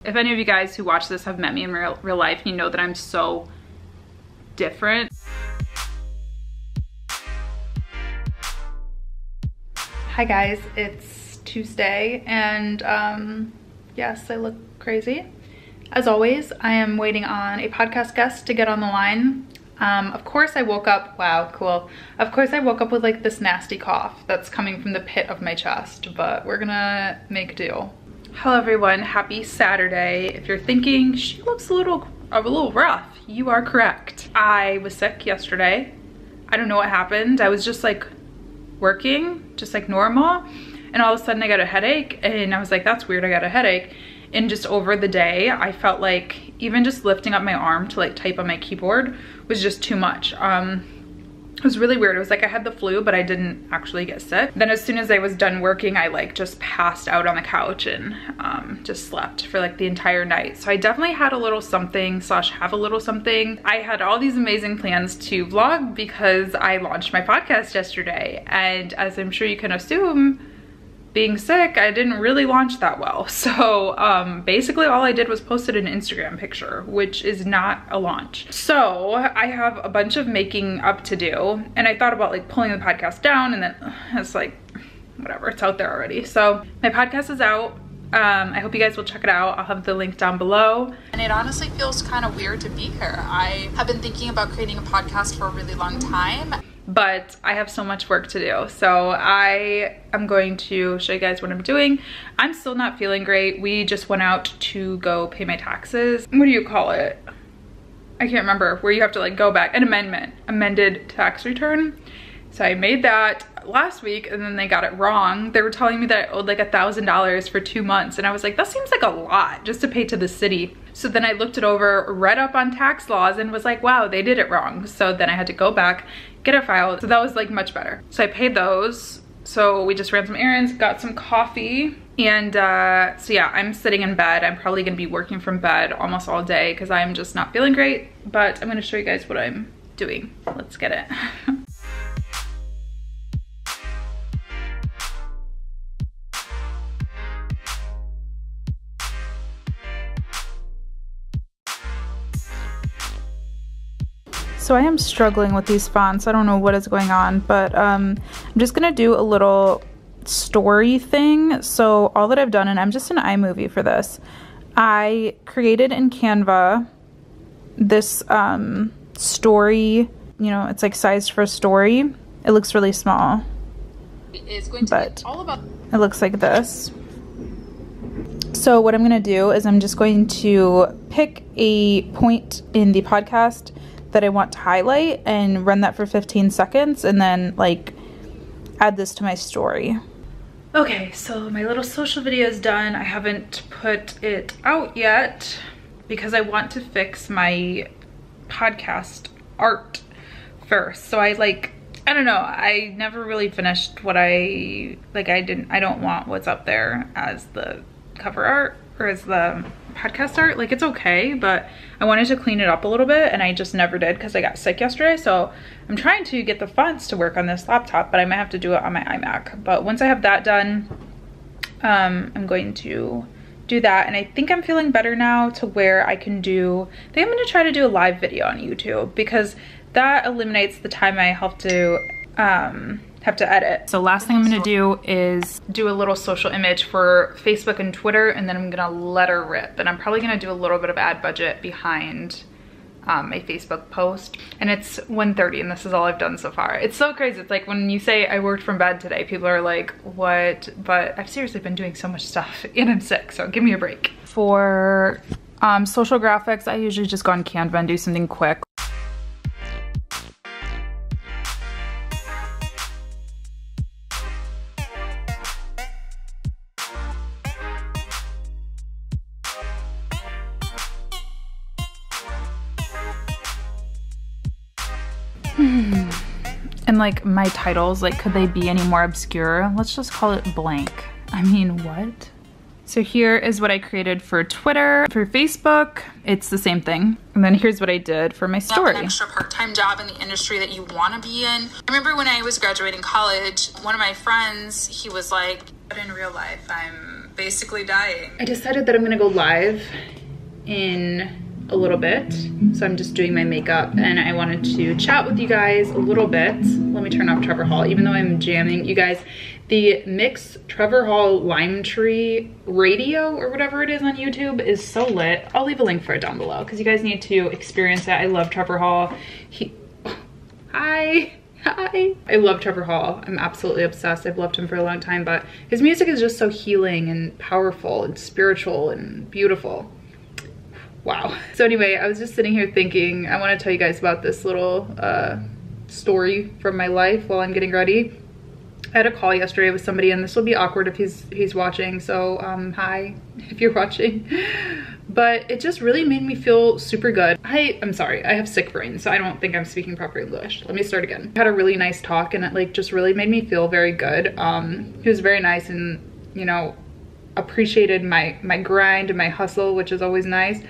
If any of you guys who watch this have met me in real life, you know that I'm so different. Hi guys, it's Tuesday and yes, I look crazy. As always, I am waiting on a podcast guest to get on the line. Of course I woke up, wow, cool. Of course I woke up with like this nasty cough that's coming from the pit of my chest, but we're gonna make do. Hello everyone, happy Saturday. If you're thinking she looks a little rough, you are correct. I was sick yesterday. I don't know what happened. I was just like working, just like normal, and all of a sudden I got a headache, and I was like, that's weird, I got a headache. And just over the day, I felt like even just lifting up my arm to like type on my keyboard was just too much. It was really weird. It was like I had the flu, but I didn't actually get sick. Then as soon as I was done working, I like just passed out on the couch and just slept for like the entire night. So I definitely had a little something / have a little something. I had all these amazing plans to vlog because I launched my podcast yesterday. And as I'm sure you can assume, being sick, I didn't really launch that well. So basically all I did was posted an Instagram picture, which is not a launch. So I have a bunch of making up to do, and I thought about like pulling the podcast down, and then it's like, whatever, it's out there already. So my podcast is out. I hope you guys will check it out. I'll have the link down below. And it honestly feels kind of weird to be here. I have been thinking about creating a podcast for a really long time, but I have so much work to do. So I am going to show you guys what I'm doing. I'm still not feeling great. We just went out to go pay my taxes. What do you call it? I can't remember, where you have to like go back, an amended tax return. So I made that last week, and then they got it wrong. They were telling me that I owed like $1,000 for 2 months, and I was like, that seems like a lot just to pay to the city. So then I looked it over, read up on tax laws, and was like, wow, they did it wrong. So then I had to go back, get it filed. So that was like much better. So I paid those. So we just ran some errands, got some coffee, and so yeah, I'm sitting in bed. I'm probably gonna be working from bed almost all day because I'm just not feeling great, but I'm gonna show you guys what I'm doing. Let's get it. So I am struggling with these fonts. I don't know what is going on, but I'm just gonna do a little story thing. So all that I've done, and I'm just in iMovie for this, I created in Canva this story, you know, it's like sized for a story. It looks really small, but it looks like this. So what I'm gonna do is I'm just going to pick a point in the podcast that I want to highlight and run that for 15 seconds and then like add this to my story. Okay, so my little social video is done. I haven't put it out yet because I want to fix my podcast art first. So I don't know, I never really finished what I don't want what's up there as the cover art or as the podcast art. Like, it's okay, but I wanted to clean it up a little bit, and I just never did because I got sick yesterday. So I'm trying to get the fonts to work on this laptop, but I might have to do it on my iMac. But once I have that done, I'm going to do that, and I think I'm feeling better now to where I think I'm gonna try to do a live video on YouTube because that eliminates the time I have to edit. So last thing I'm gonna do is do a little social image for Facebook and Twitter, and then I'm gonna let her rip. And I'm probably gonna do a little bit of ad budget behind my Facebook post. And it's 1:30 and this is all I've done so far. It's so crazy. It's like when you say I worked from bed today, people are like, what? But I've seriously been doing so much stuff and I'm sick, so give me a break. For social graphics, I usually just go on Canva and do something quick. And like my titles, like could they be any more obscure? Let's just call it blank. I mean, what? So here is what I created for Twitter. For Facebook, it's the same thing. And then here's what I did for my story. An extra part-time job in the industry that you want to be in. I remember when I was graduating college, one of my friends, he was like, but in real life, I'm basically dying. I decided that I'm gonna go live in a little bit. So I'm just doing my makeup and I wanted to chat with you guys a little bit. Let me turn off Trevor Hall, even though I'm jamming. You guys, the mix Trevor Hall Lime Tree radio or whatever it is on YouTube is so lit. I'll leave a link for it down below because you guys need to experience it. I love Trevor Hall. Hi. I love Trevor Hall. I'm absolutely obsessed. I've loved him for a long time, but his music is just so healing and powerful and spiritual and beautiful. Wow. So anyway, I was just sitting here thinking, I want to tell you guys about this little story from my life while I'm getting ready. I had a call yesterday with somebody, and this will be awkward if he's watching, so hi if you're watching. But it just really made me feel super good. I'm sorry, I have sick brain, so I don't think I'm speaking proper English. Let me start again. I had a really nice talk, and it like just really made me feel very good. He was very nice and, you know, appreciated my grind and my hustle, which is always nice.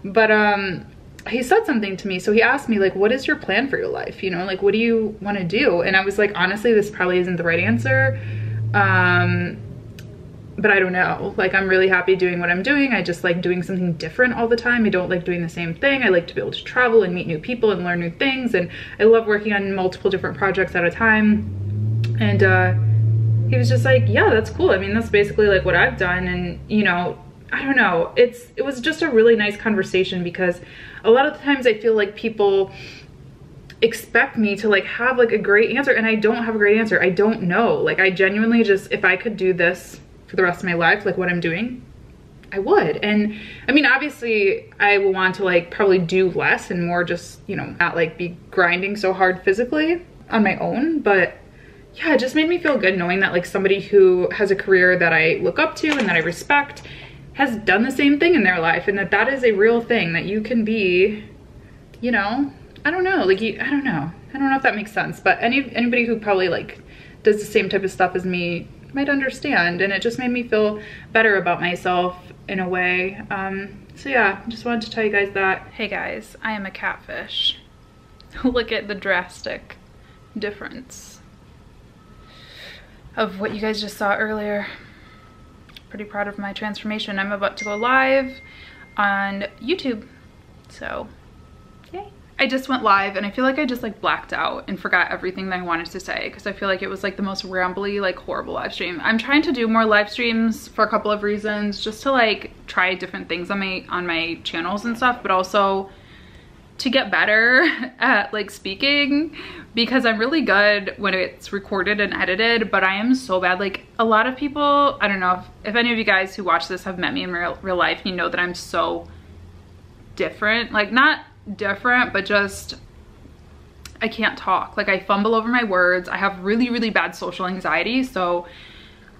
But he said something to me. So he asked me, like, what is your plan for your life? You know, like, what do you want to do? And I was like, honestly, this probably isn't the right answer. But I don't know. Like, I'm really happy doing what I'm doing. I just like doing something different all the time. I don't like doing the same thing. I like to be able to travel and meet new people and learn new things. And I love working on multiple different projects at a time. And he was just like, yeah, that's cool. I mean, that's basically like what I've done. And, you know, I don't know. It was just a really nice conversation because a lot of the times I feel like people expect me to like have like a great answer, and I don't have a great answer. I don't know. Like, I genuinely just, if I could do this for the rest of my life, like what I'm doing, I would. And I mean, obviously I will want to like probably do less and more, just, you know, not like be grinding so hard physically on my own. But yeah, it just made me feel good knowing that like somebody who has a career that I look up to and that I respect has done the same thing in their life, and that is a real thing, that you can be, you know, I don't know, like I don't know if that makes sense, but anybody who probably like does the same type of stuff as me might understand. And it just made me feel better about myself in a way. So yeah, just wanted to tell you guys that. Hey guys, I am a catfish. Look at the drastic difference of what you guys just saw earlier. Pretty proud of my transformation. I'm about to go live on YouTube, so yay. I just went live and I feel like I just like blacked out and forgot everything that I wanted to say because I feel like it was like the most rambly, like horrible live stream. I'm trying to do more live streams for a couple of reasons, just to like try different things on my channels and stuff, but also to get better at like speaking, because I'm really good when it's recorded and edited, but I am so bad. Like, a lot of people, I don't know if any of you guys who watch this have met me in real life, you know that I'm so different. Like, not different, but just I can't talk. Like, I fumble over my words. I have really, really bad social anxiety, so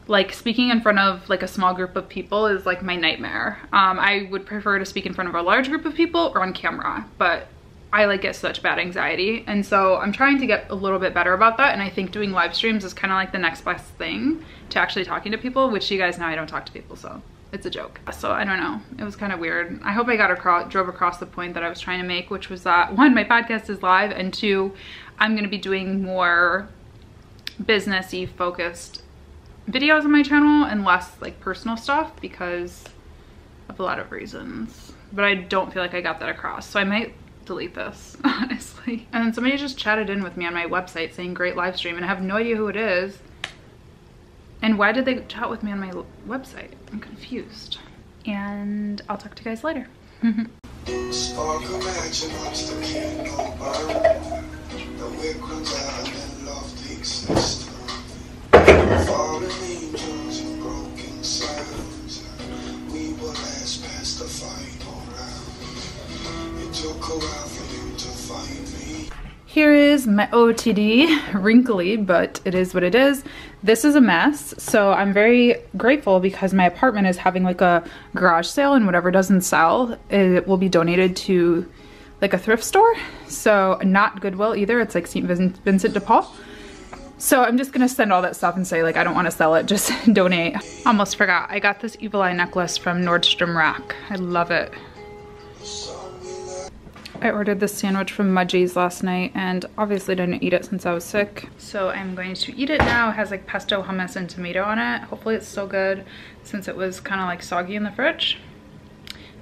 like speaking in front of like a small group of people is like my nightmare. I would prefer to speak in front of a large group of people or on camera, but I like get such bad anxiety. And so I'm trying to get a little bit better about that. And I think doing live streams is kind of like the next best thing to actually talking to people, which you guys know I don't talk to people, so it's a joke. So I don't know, it was kind of weird. I hope I drove across the point that I was trying to make, which was that 1, my podcast is live, and 2, I'm gonna be doing more businessy focused videos on my channel and less like personal stuff because of a lot of reasons. But I don't feel like I got that across, so I might delete this, honestly. And then somebody just chatted in with me on my website saying great live stream, and I have no idea who it is. And why did they chat with me on my website? I'm confused. And I'll talk to you guys later. Here is my OOTD, wrinkly, but it is what it is. This is a mess, so I'm very grateful because my apartment is having like a garage sale, and whatever doesn't sell, it will be donated to like a thrift store. So not Goodwill either, it's like St. Vincent de Paul. So I'm just gonna send all that stuff and say like I don't want to sell it, just donate. Almost forgot, I got this evil eye necklace from Nordstrom Rack. I love it. I ordered this sandwich from Mudgie's last night and obviously didn't eat it since I was sick. So I'm going to eat it now. It has like pesto, hummus, and tomato on it. Hopefully it's still good since it was kind of like soggy in the fridge.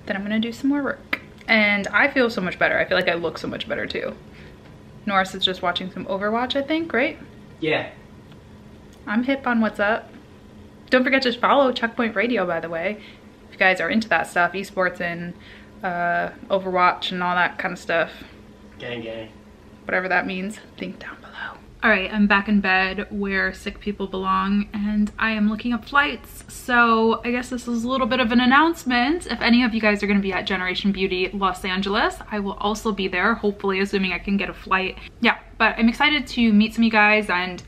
Then I'm gonna do some more work. And I feel so much better. I feel like I look so much better too. Norris is just watching some Overwatch, I think, right? Yeah. I'm hip on what's up. Don't forget to follow Checkpoint Radio, by the way. If you guys are into that stuff, esports and Overwatch and all that kind of stuff. Gang gang. Whatever that means, think down below. All right, I'm back in bed where sick people belong and I am looking up flights. So I guess this is a little bit of an announcement. If any of you guys are gonna be at Generation Beauty Los Angeles, I will also be there, hopefully, assuming I can get a flight. Yeah, but I'm excited to meet some of you guys and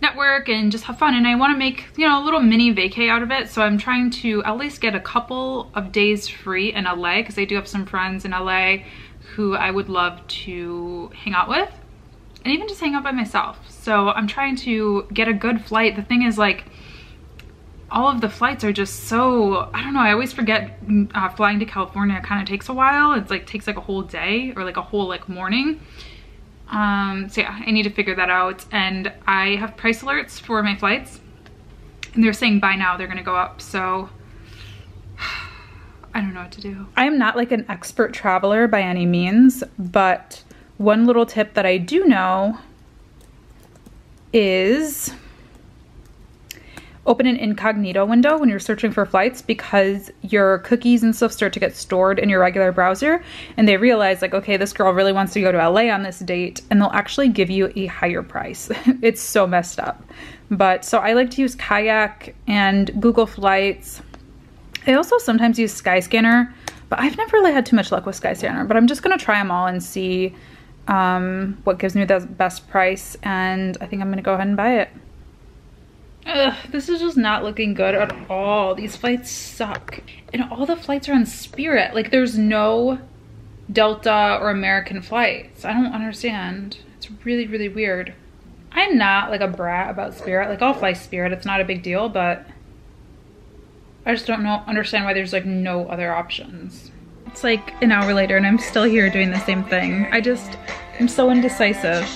network and just have fun, and I want to make, you know, a little mini vacay out of it. So I'm trying to at least get a couple of days free in LA because I do have some friends in LA who I would love to hang out with and even just hang out by myself. So I'm trying to get a good flight. The thing is, like, all of the flights are just so, I don't know, I always forget flying to California kind of takes a while. It's like takes like a whole day or like a whole like morning. So yeah, I need to figure that out, and I have price alerts for my flights and they're saying by now they're gonna go up, so I don't know what to do. I am not like an expert traveler by any means, but one little tip that I do know is open an incognito window when you're searching for flights, because your cookies and stuff start to get stored in your regular browser and they realize like, okay, this girl really wants to go to LA on this date, and they'll actually give you a higher price. It's so messed up. But so I like to use Kayak and Google Flights. I also sometimes use Skyscanner, but I've never really had too much luck with Skyscanner, but I'm just gonna try them all and see what gives me the best price, and I think I'm gonna go ahead and buy it. Ugh, this is just not looking good at all. These flights suck. And all the flights are on Spirit. Like, there's no Delta or American flights. I don't understand. It's really, really weird. I'm not like a brat about Spirit. Like, I'll fly Spirit. It's not a big deal, but I just don't understand why there's like no other options. It's like an hour later and I'm still here doing the same thing. I'm so indecisive.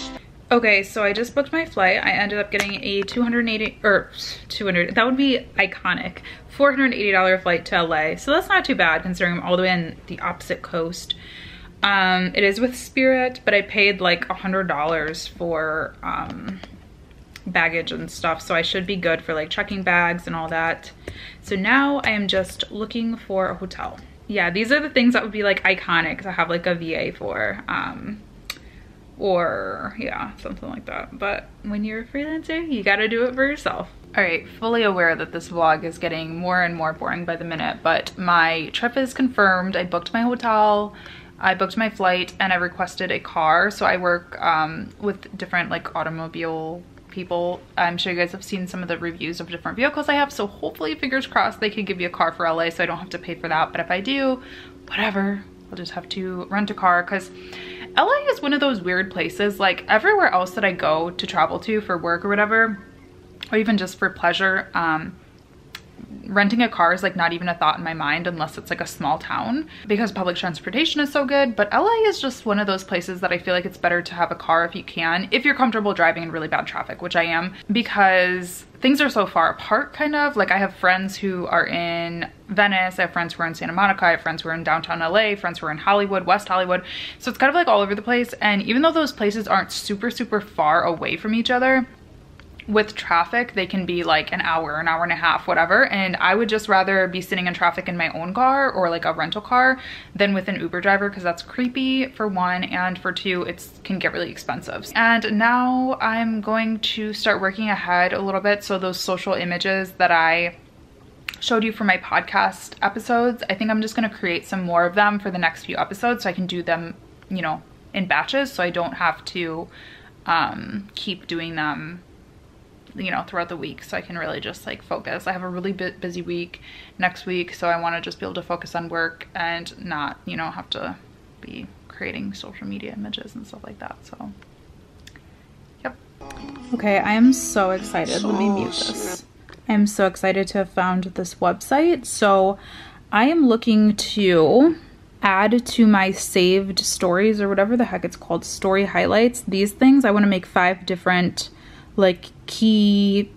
Okay, so I just booked my flight. I ended up getting a that would be iconic, $480 flight to LA. So that's not too bad considering I'm all the way on the opposite coast. It is with Spirit, but I paid like $100 for baggage and stuff. So I should be good for like checking bags and all that. So now I am just looking for a hotel. Yeah, these are the things that would be like iconic to have like a VA for. Or yeah, something like that. But when you're a freelancer, you gotta do it for yourself. All right, fully aware that this vlog is getting more and more boring by the minute, but my trip is confirmed. I booked my hotel, I booked my flight, and I requested a car. So I work with different like automobile people. I'm sure you guys have seen some of the reviews of different vehicles I have, so hopefully, fingers crossed, they could give you a car for LA so I don't have to pay for that. But if I do, whatever, I'll just have to rent a car, because LA is one of those weird places. Like, everywhere else that I go to travel to for work or whatever, or even just for pleasure, renting a car is like not even a thought in my mind unless it's like a small town, because public transportation is so good. But LA is just one of those places that I feel like it's better to have a car if you can, if you're comfortable driving in really bad traffic, which I am, because things are so far apart, kind of. Like, I have friends who are in Venice, I have friends who are in Santa Monica, I have friends who are in downtown LA, friends who are in Hollywood, West Hollywood. So it's kind of like all over the place. And even though those places aren't super, super far away from each other, with traffic, they can be like an hour and a half, whatever. And I would just rather be sitting in traffic in my own car or like a rental car than with an Uber driver, because that's creepy, for one, and for two, it can get really expensive. And now I'm going to start working ahead a little bit. So those social images that I showed you for my podcast episodes, I think I'm just going to create some more of them for the next few episodes so I can do them, you know, in batches, so I don't have to keep doing them, you know, throughout the week, so I can really just like focus. I have a really busy week next week, so I want to just be able to focus on work and not, you know, have to be creating social media images and stuff like that. So yep. Okay, I am so excited. Let me mute this. I'm so excited to have found this website. So I am looking to add to my saved stories, or whatever the heck it's called, story highlights, these things. I want to make 5 different like key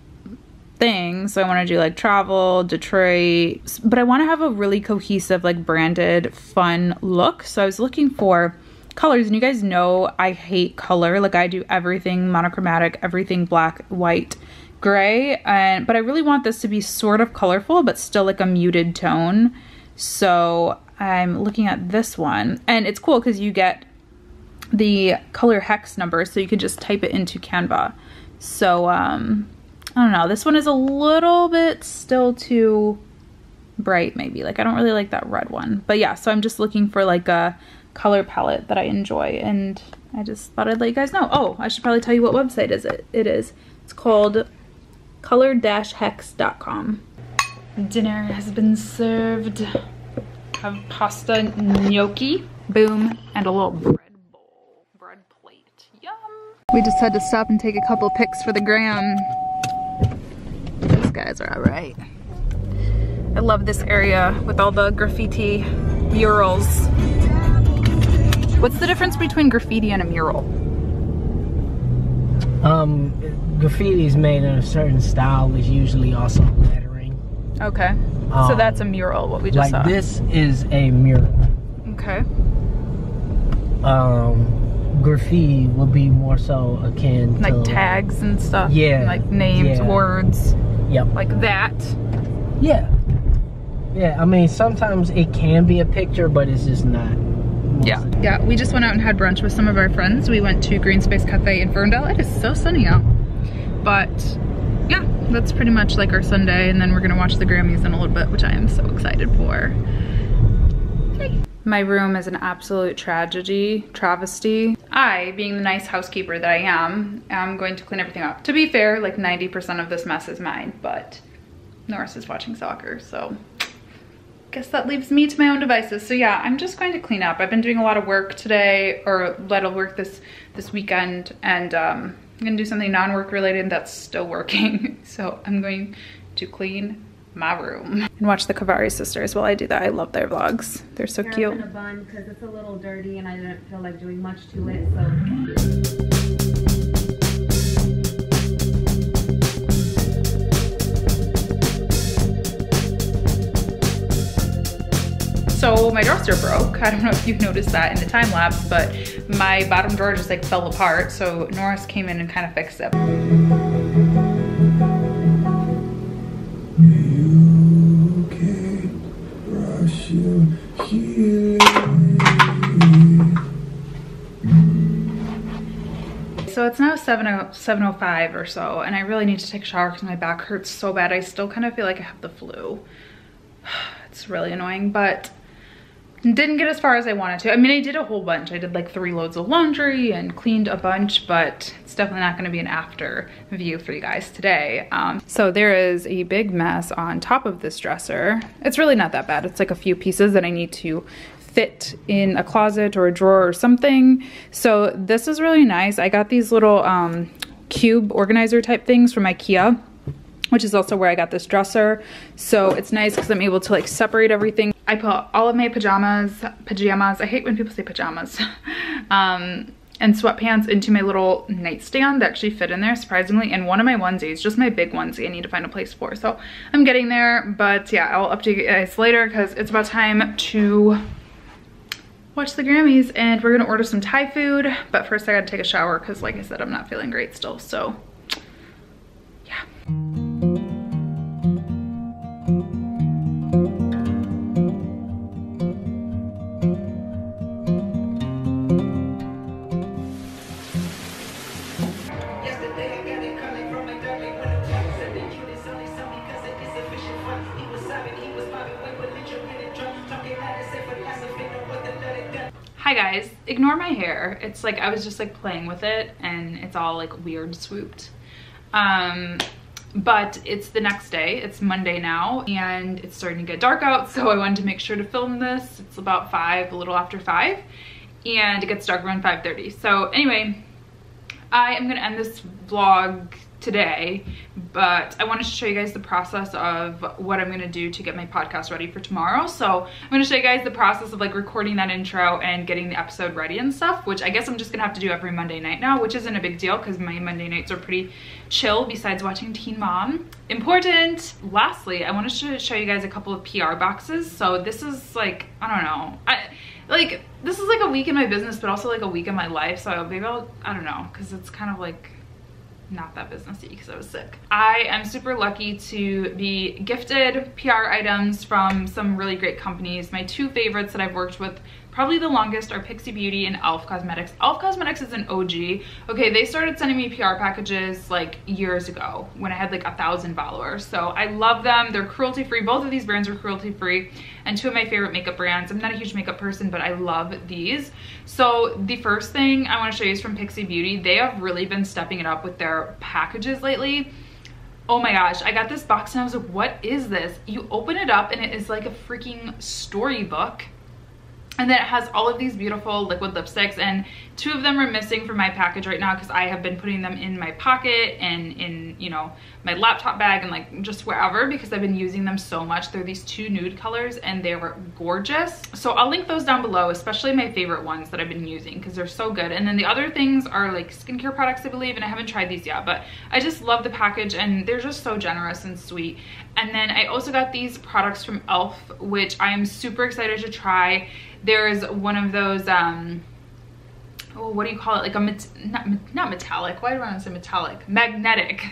things. So I want to do like travel, Detroit, but I want to have a really cohesive, like branded, fun look. So I was looking for colors, and you guys know I hate color. Like I do everything monochromatic, everything black, white, gray, but I really want this to be sort of colorful but still like a muted tone. So I'm looking at this one, and it's cool because you get the color hex number, so you can just type it into Canva. So I don't know, this one is a little bit still too bright maybe. Like I don't really like that red one, but yeah, so I'm just looking for like a color palette that I enjoy, and I just thought I'd let you guys know. Oh, I should probably tell you what website it is. It's called color-hex.com. Dinner has been served. Have pasta gnocchi, boom, and a little bread plate. Yum! We just had to stop and take a couple pics for the gram. These guys are all right. I love this area with all the graffiti murals. What's the difference between graffiti and a mural? Graffiti is made in a certain style. Is usually also lettering. Okay. So that's a mural, what we just saw. Like this is a mural. Okay. Graffiti would be more so akin to like tags and stuff. Yeah. Like names, words. Yep. Like that. Yeah. Yeah, I mean, sometimes it can be a picture, but it's just not. Yeah, we just went out and had brunch with some of our friends. We went to Green Space Cafe in Ferndale. It is so sunny out. But yeah, that's pretty much like our Sunday, and then we're gonna watch the Grammys in a little bit, which I am so excited for. Hey. My room is an absolute travesty. I, being the nice housekeeper that I am going to clean everything up. To be fair, like 90% of this mess is mine, but Norris is watching soccer, so guess that leaves me to my own devices. So yeah, I'm just going to clean up. I've been doing a lot of work today, or a lot of work this weekend, and I'm gonna do something non-work related that's still working. So I'm going to clean my room and watch the Kavari sisters while I do that. I love their vlogs. They're so cute. In a bun because it's a little dirty and I didn't feel like doing much to it, so. So my dresser broke. I don't know if you've noticed that in the time lapse, but my bottom drawer just like fell apart. So Norris came in and kind of fixed it. You can't rush your healing. So it's now 7:05 or so, and I really need to take a shower because my back hurts so bad. I still kind of feel like I have the flu. It's really annoying, but didn't get as far as I wanted to. I mean, I did a whole bunch. I did like 3 loads of laundry and cleaned a bunch, but it's definitely not gonna be an after view for you guys today. So there is a big mess on top of this dresser. It's really not that bad. It's like a few pieces that I need to fit in a closet or a drawer or something. So this is really nice. I got these little cube organizer type things from IKEA, which is also where I got this dresser. So it's nice because I'm able to like separate everything. I put all of my pajamas, I hate when people say pajamas, and sweatpants into my little nightstand that actually fit in there, surprisingly, and one of my onesies, just my big onesie, I need to find a place for. So I'm getting there, but yeah, I'll update you guys later because it's about time to watch the Grammys, and we're gonna order some Thai food, but first I gotta take a shower because like I said, I'm not feeling great still, so yeah. Hi guys, ignore my hair. It's like I was just like playing with it and it's all like weird swooped. But it's the next day, it's Monday now, and it's starting to get dark out, so I wanted to make sure to film this. It's about 5, a little after 5, and it gets dark around 5:30. So anyway, I am gonna end this vlog today, but I wanted to show you guys the process of what I'm gonna do to get my podcast ready for tomorrow. So I'm gonna show you guys the process of like recording that intro and getting the episode ready and stuff, which I guess I'm just gonna have to do every Monday night now, which isn't a big deal because my Monday nights are pretty chill besides watching Teen Mom. Important. Lastly, I wanted to show you guys a couple of PR boxes. So this is like, I don't know, this is like a week in my business, but also like a week in my life. So maybe I don't know, because it's kind of like not that businessy because I was sick. I am super lucky to be gifted PR items from some really great companies. My two favorites that I've worked with probably the longest are PIXI Beauty and e.l.f. Cosmetics. e.l.f. Cosmetics is an OG. Okay, they started sending me PR packages like years ago when I had like 1,000 followers. So I love them. They're cruelty free. Both of these brands are cruelty free, and two of my favorite makeup brands. I'm not a huge makeup person, but I love these. So the first thing I want to show you is from PIXI Beauty. They have really been stepping it up with their packages lately. Oh my gosh, I got this box and I was like, what is this? You open it up and it is like a freaking storybook. And then it has all of these beautiful liquid lipsticks, and two of them are missing from my package right now because I have been putting them in my pocket and in, you know, my laptop bag and like just wherever because I've been using them so much. They're these two nude colors and they were gorgeous. So I'll link those down below, especially my favorite ones that I've been using because they're so good. And then the other things are like skincare products, I believe, and I haven't tried these yet, but I just love the package and they're just so generous and sweet. And then I also got these products from e.l.f., which I am super excited to try. There's one of those, oh, what do you call it? Like a, not metallic, why do I want to say metallic? Magnetic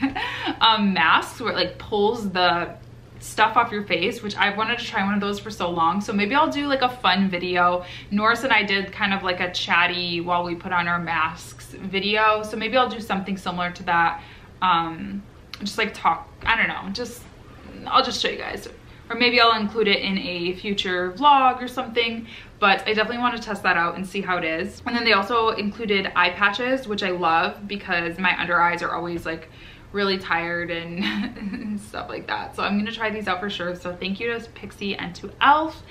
masks where it like pulls the stuff off your face, which I've wanted to try one of those for so long. So maybe I'll do like a fun video. Norris and I did kind of like a chatty while we put on our masks video. So maybe I'll do something similar to that. Just like talk, I don't know, just, I'll just show you guys. Or maybe I'll include it in a future vlog or something, but I definitely want to test that out and see how it is. And then they also included eye patches, which I love because my under eyes are always like really tired and stuff like that. So I'm gonna try these out for sure. So thank you to PIXI and to e.l.f.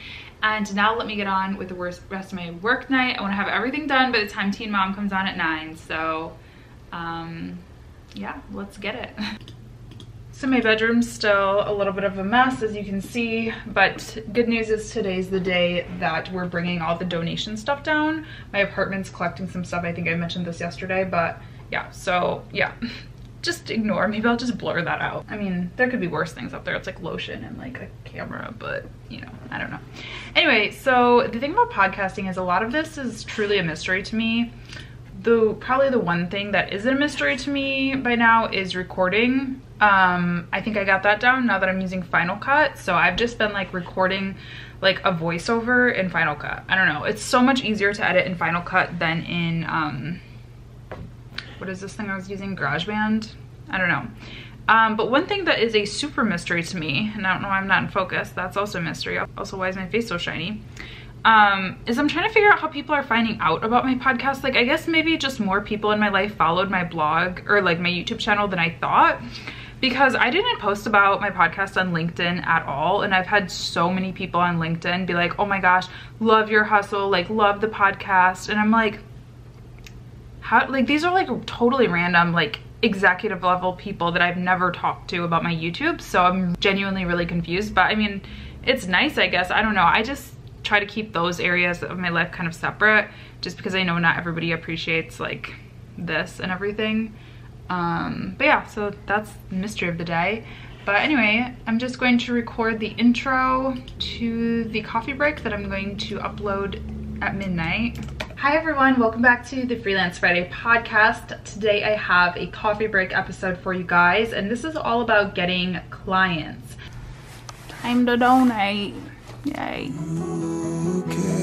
And now let me get on with the rest of my work night. I wanna have everything done by the time Teen Mom comes on at 9. So yeah, let's get it. So my bedroom's still a little bit of a mess, as you can see, but good news is today's the day that we're bringing all the donation stuff down. My apartment's collecting some stuff. I think I mentioned this yesterday, but yeah, so yeah, just ignore. Maybe I'll just blur that out. I mean, there could be worse things up there. It's like lotion and like a camera, but you know, I don't know. Anyway, so the thing about podcasting is a lot of this is truly a mystery to me. Probably the one thing that isn't a mystery to me by now is recording. I think I got that down now that I'm using Final Cut. So I've just been like recording like a voiceover in Final Cut. I don't know. It's so much easier to edit in Final Cut than in, what is this thing I was using? GarageBand? I don't know. But one thing that is a super mystery to me, and I don't know why I'm not in focus, that's also a mystery. Also, why is my face so shiny? Is I'm trying to figure out how people are finding out about my podcast. Like, I guess maybe just more people in my life followed my blog or like my YouTube channel than I thought, because I didn't post about my podcast on LinkedIn at all. And I've had so many people on LinkedIn be like, oh my gosh, love your hustle, like love the podcast. And I'm like, how, like these are like totally random, like executive level people that I've never talked to about my YouTube. So I'm genuinely really confused, but I mean, it's nice, I guess. I don't know. I just try to keep those areas of my life kind of separate just because I know not everybody appreciates like this and everything. But yeah, so that's the mystery of the day. But anyway, I'm just going to record the intro to the coffee break that I'm going to upload at midnight. Hi everyone, welcome back to the Freelance Friday Podcast. Today I have a coffee break episode for you guys, and this is all about getting clients. Time to donate. Yay. Okay.